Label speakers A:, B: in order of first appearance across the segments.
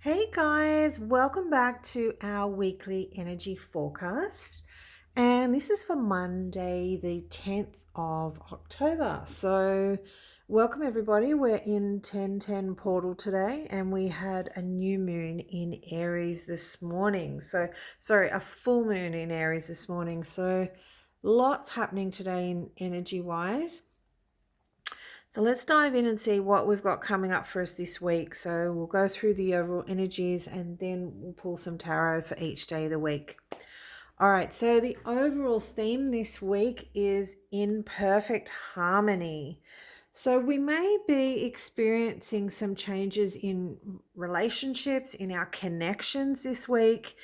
A: Hey guys, welcome back to our weekly energy forecast. And this is for Monday, the 10th of October. So, welcome everybody. We're in 1010 portal today, and we had a new moon in Aries this morning. A full moon in Aries this morning. So, lots happening today in energy wise. So let's dive in and see what we've got coming up for us this week. So we'll go through the overall energies and then we'll pull some tarot for each day of the week. All right, so the overall theme this week is in perfect harmony. So we may be experiencing some changes in relationships, in our connections this week.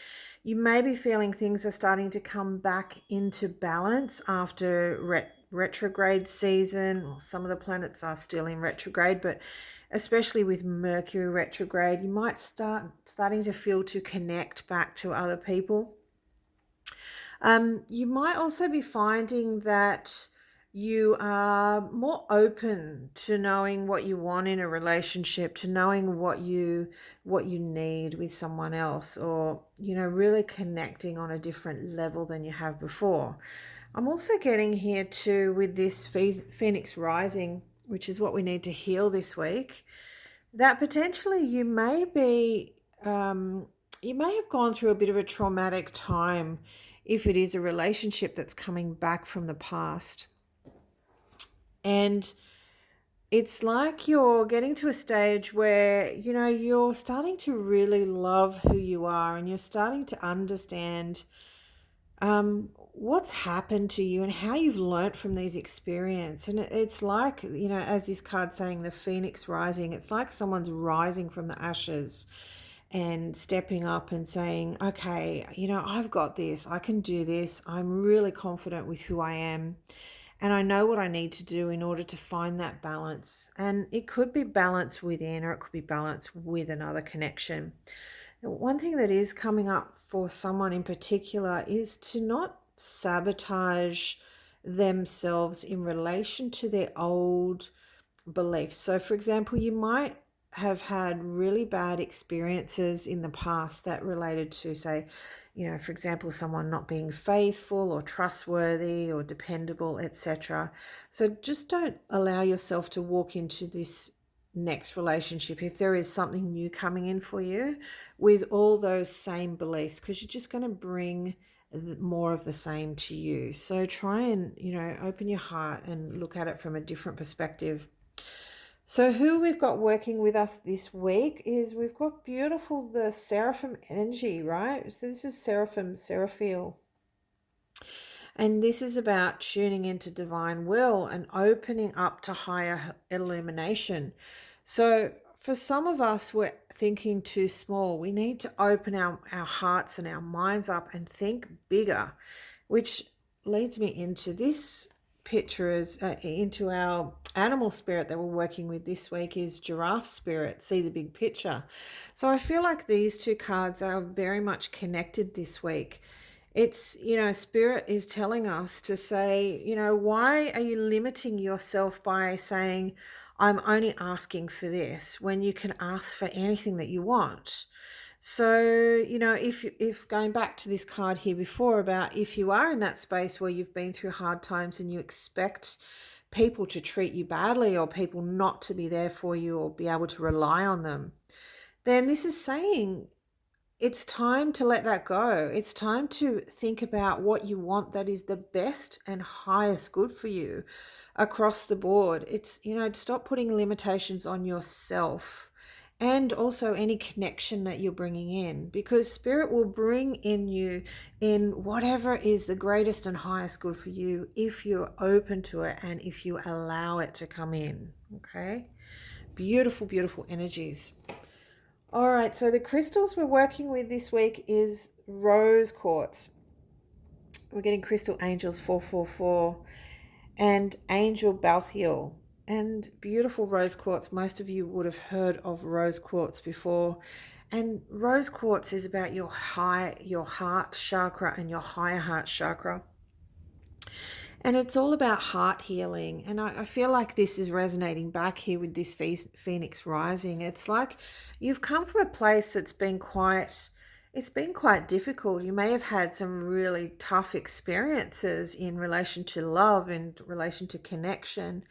A: You may be feeling things are starting to come back into balance after retrograde season. Well, some of the planets are still in retrograde, but especially with Mercury retrograde, you might starting to feel to connect back to other people. You might also be finding that you are more open to knowing what you want in a relationship, to knowing what you need with someone else, or really connecting on a different level than you have before. I'm also getting here too with this Phoenix rising, which is what we need to heal this week, that potentially you may have gone through a bit of a traumatic time if it is a relationship that's coming back from the past. And it's like you're getting to a stage where, you're starting to really love who you are, and you're starting to understand what's happened to you and how you've learnt from these experiences. And it's like, as this card's saying, the Phoenix rising, it's like someone's rising from the ashes and stepping up and saying, okay, I've got this, I can do this, I'm really confident with who I am, and I know what I need to do in order to find that balance. And it could be balance within, or it could be balance with another connection. One thing that is coming up for someone in particular is to not sabotage themselves in relation to their old beliefs. So, for example, you might have had really bad experiences in the past that related to, say, for example, someone not being faithful or trustworthy or dependable, etc. So just don't allow yourself to walk into this next relationship, if there is something new coming in for you, with all those same beliefs, because you're just going to bring more of the same to you. So try and, open your heart and look at it from a different perspective. So who we've got working with us this week is, we've got beautiful, the Seraphim Energy, right? So this is Seraphiel. And this is about tuning into divine will and opening up to higher illumination. So for some of us, we're thinking too small. We need to open our hearts and our minds up and think bigger, which leads me into this picture, as into our animal spirit that we're working with this week is giraffe spirit. See the big picture. So I feel like these two cards are very much connected this week. It's, spirit is telling us to say, why are you limiting yourself by saying, I'm only asking for this, when you can ask for anything that you want? So, if going back to this card here before, about if you are in that space where you've been through hard times and you expect people to treat you badly, or people not to be there for you or be able to rely on them, then this is saying it's time to let that go. It's time to think about what you want that is the best and highest good for you across the board. It's, stop putting limitations on yourself and also any connection that you're bringing in, because spirit will bring in you in whatever is the greatest and highest good for you if you're open to it and if you allow it to come in. Okay? Beautiful, beautiful energies. All right, so the crystals we're working with this week is rose quartz. We're getting crystal angels 444 and angel Balthiel, and beautiful rose quartz. Most of you would have heard of rose quartz before. And rose quartz is about your heart chakra and your higher heart chakra. And it's all about heart healing. And I feel like this is resonating back here with this Phoenix rising. It's like you've come from a place that's been it's been quite difficult. You may have had some really tough experiences in relation to love, in relation to connection.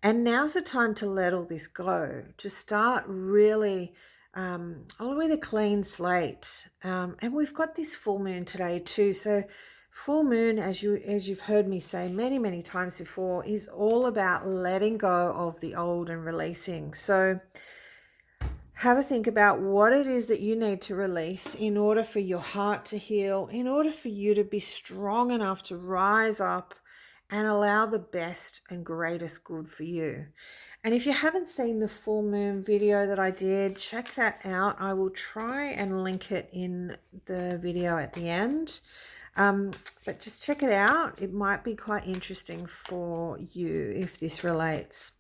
A: And now's the time to let all this go, to start really with a clean slate. And we've got this full moon today too. So full moon, as you've heard me say many, many times before, is all about letting go of the old and releasing. So have a think about what it is that you need to release in order for your heart to heal, in order for you to be strong enough to rise up and allow the best and greatest good for you. And if you haven't seen the full moon video that I did, check that out. I will try and link it in the video at the end. But just check it out. It might be quite interesting for you if this relates.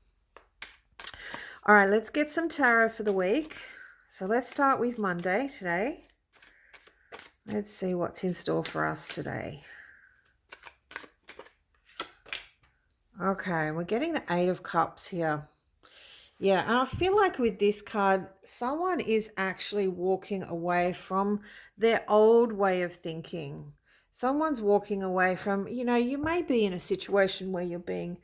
A: All right, let's get some tarot for the week. So let's start with Monday today. Let's see what's in store for us today. Okay, we're getting the Eight of Cups here. Yeah, and I feel like with this card, someone is actually walking away from their old way of thinking. Someone's walking away from, you may be in a situation where you're being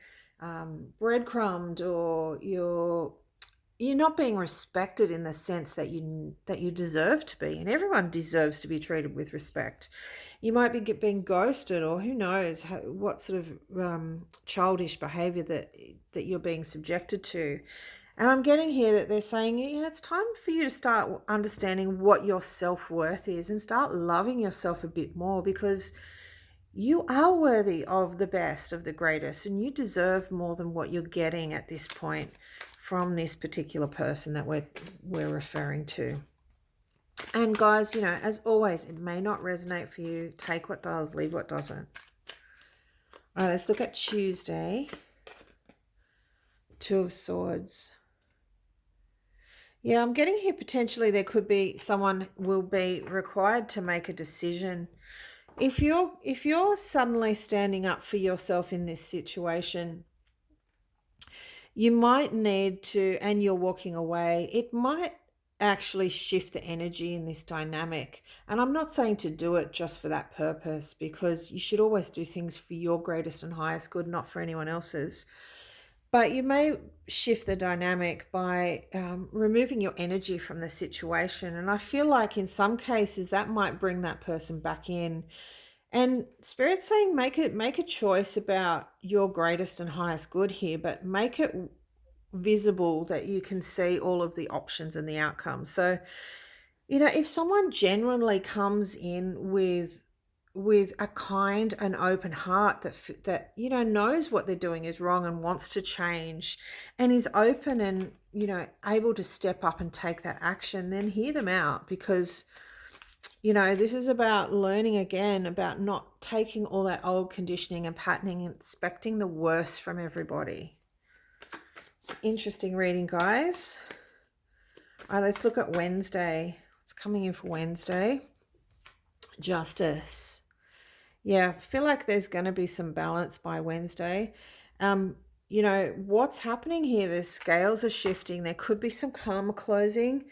A: breadcrumbed, or you're not being respected in the sense that you deserve to be, and everyone deserves to be treated with respect. You might be being ghosted, or who knows what sort of childish behavior that you're being subjected to. And I'm getting here that they're saying, it's time for you to start understanding what your self-worth is and start loving yourself a bit more, because you are worthy of the best, of the greatest, and you deserve more than what you're getting at this point from this particular person that we're referring to. And guys, as always, it may not resonate for you. Take what does, leave what doesn't. All right, let's look at Tuesday. Two of Swords. Yeah, I'm getting here potentially there could be someone will be required to make a decision. If you're suddenly standing up for yourself in this situation, you might need to, and you're walking away, it might actually shift the energy in this dynamic. And I'm not saying to do it just for that purpose, because you should always do things for your greatest and highest good, not for anyone else's. But you may shift the dynamic by removing your energy from the situation. And I feel like in some cases that might bring that person back in. And Spirit's saying make a choice about your greatest and highest good here, but make it visible that you can see all of the options and the outcomes. So, if someone genuinely comes in with a kind and open heart that knows what they're doing is wrong and wants to change and is open and able to step up and take that action, then hear them out, because this is about learning again, about not taking all that old conditioning and patterning and expecting the worst from everybody. It's interesting reading, guys. All right, let's look at Wednesday. What's coming in for Wednesday? Justice. Yeah, I feel like there's going to be some balance by Wednesday. What's happening here? The scales are shifting. There could be some karma closing.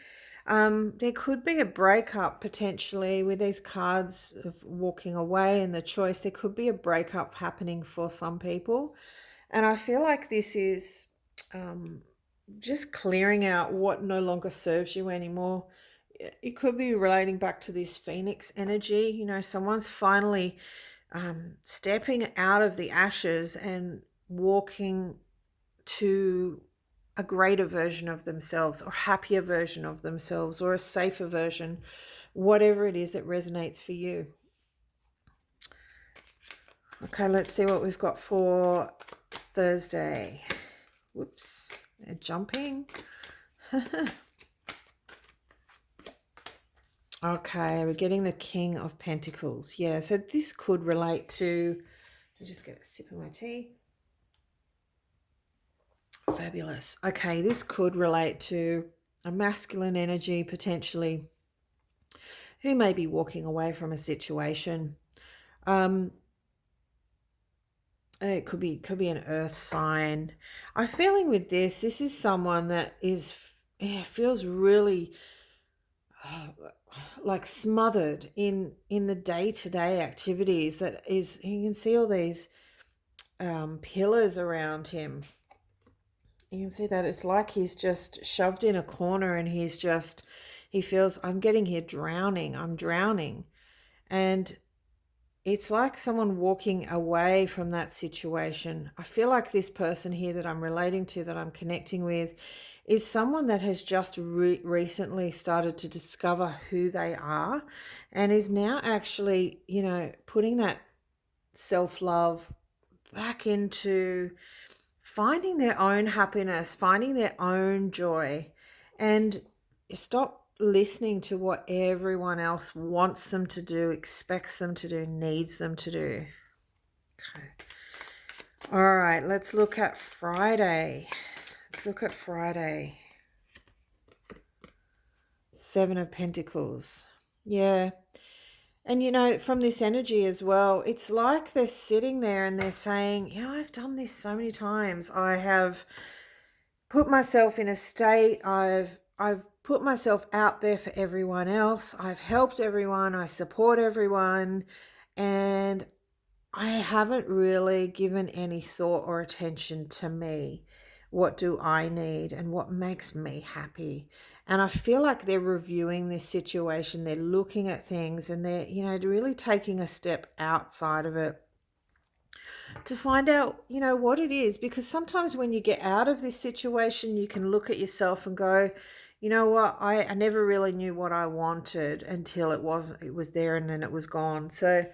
A: There could be a breakup potentially with these cards of walking away and the choice. There could be a breakup happening for some people. And I feel like this is just clearing out what no longer serves you anymore. It could be relating back to this Phoenix energy. Someone's finally stepping out of the ashes and walking to a greater version of themselves, or happier version of themselves, or a safer version, whatever it is that resonates for you. Okay, let's see what we've got for Thursday. Whoops, they're jumping. Okay, we're getting the King of Pentacles. Yeah, so this could relate to, let me just get a sip of my tea. Fabulous. Okay, this could relate to a masculine energy potentially who may be walking away from a situation. It could be an earth sign. I'm feeling with this is someone that feels really like smothered in the day-to-day activities. That is, you can see all these pillars around him. You can see that it's like he's just shoved in a corner, and he feels, I'm getting here drowning, I'm drowning. And it's like someone walking away from that situation. I feel like this person here that I'm relating to, that I'm connecting with, is someone that has just recently started to discover who they are, and is now actually, putting that self-love back into finding their own happiness, finding their own joy, and stop listening to what everyone else wants them to do, expects them to do, needs them to do. Okay. All right, let's look at Friday. Seven of Pentacles. Yeah. And from this energy as well, it's like they're sitting there and they're saying, I've done this so many times. I have put myself in a state. I've put myself out there for everyone else. I've helped everyone. I support everyone. And I haven't really given any thought or attention to me. What do I need and what makes me happy? And I feel like they're reviewing this situation. They're looking at things, and they're, really taking a step outside of it to find out, what it is. Because sometimes when you get out of this situation, you can look at yourself and go, you know what, I never really knew what I wanted until it was there, and then it was gone. So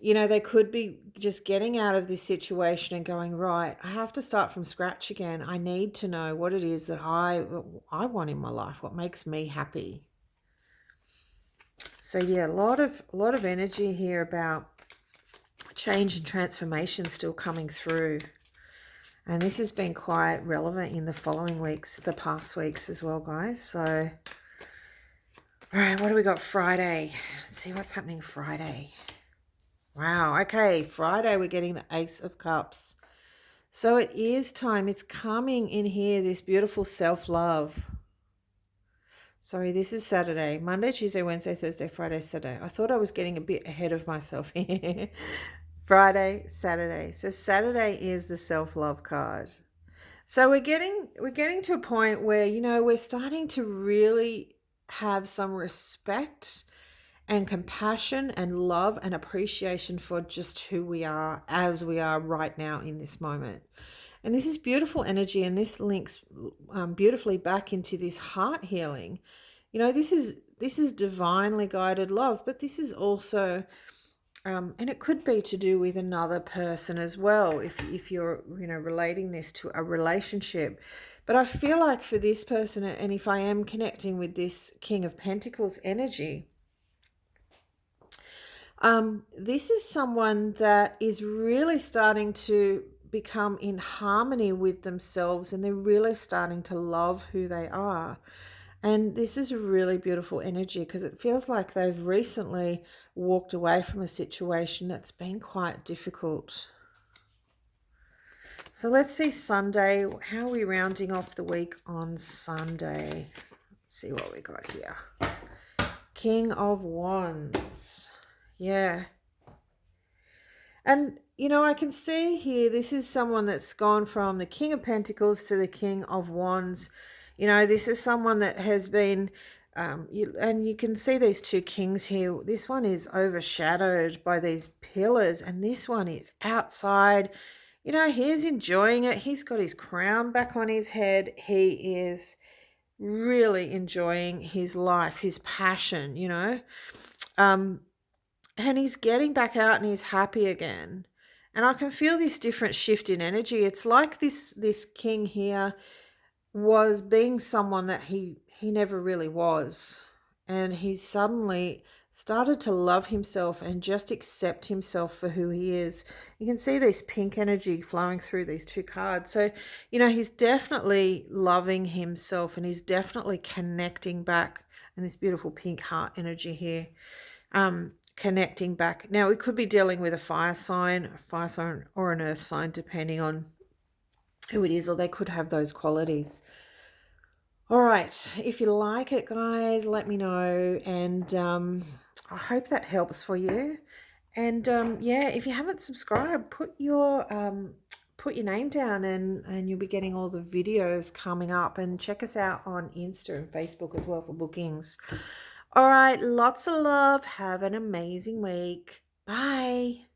A: they could be just getting out of this situation and going, right, I have to start from scratch again. I need to know what it is that I want in my life, what makes me happy. So yeah, a lot of energy here about change and transformation still coming through. And this has been quite relevant in the following weeks, the past weeks as well, guys. So, all right, what do we got Friday? Let's see what's happening Friday. Wow, okay, Friday we're getting the Ace of Cups. So it is time, it's coming in here, this beautiful self-love. Sorry, this is Saturday. Monday, Tuesday, Wednesday, Thursday, Friday, Saturday. I thought I was getting a bit ahead of myself here. Friday, Saturday. So Saturday is the self-love card. So we're getting to a point where, we're starting to really have some respect and compassion and love and appreciation for just who we are as we are right now in this moment. And this is beautiful energy, and this links beautifully back into this heart healing. This is divinely guided love, but this is also, and it could be to do with another person as well, if you're relating this to a relationship. But I feel like for this person, and if I am connecting with this King of Pentacles energy, this is someone that is really starting to become in harmony with themselves, and they're really starting to love who they are. And this is a really beautiful energy, because it feels like they've recently walked away from a situation that's been quite difficult. So let's see Sunday. How are we rounding off the week on Sunday? Let's see what we got here. King of Wands. Yeah. And, I can see here, this is someone that's gone from the King of Pentacles to the King of Wands. This is someone that has been, and you can see these two kings here. This one is overshadowed by these pillars, and this one is outside. He's enjoying it. He's got his crown back on his head. He is really enjoying his life, his passion, and he's getting back out and he's happy again. And I can feel this different shift in energy. It's like this king here was being someone that he never really was. And he suddenly started to love himself and just accept himself for who he is. You can see this pink energy flowing through these two cards. So, he's definitely loving himself, and he's definitely connecting back, and this beautiful pink heart energy here. connecting back. Now, we could be dealing with a fire sign or an earth sign, depending on who it is, or they could have those qualities. All right, if you like it, guys, let me know, and I hope that helps for you. And yeah, if you haven't subscribed, put your name down, and you'll be getting all the videos coming up. And check us out on Insta and Facebook as well for bookings. All right, lots of love. Have an amazing week. Bye.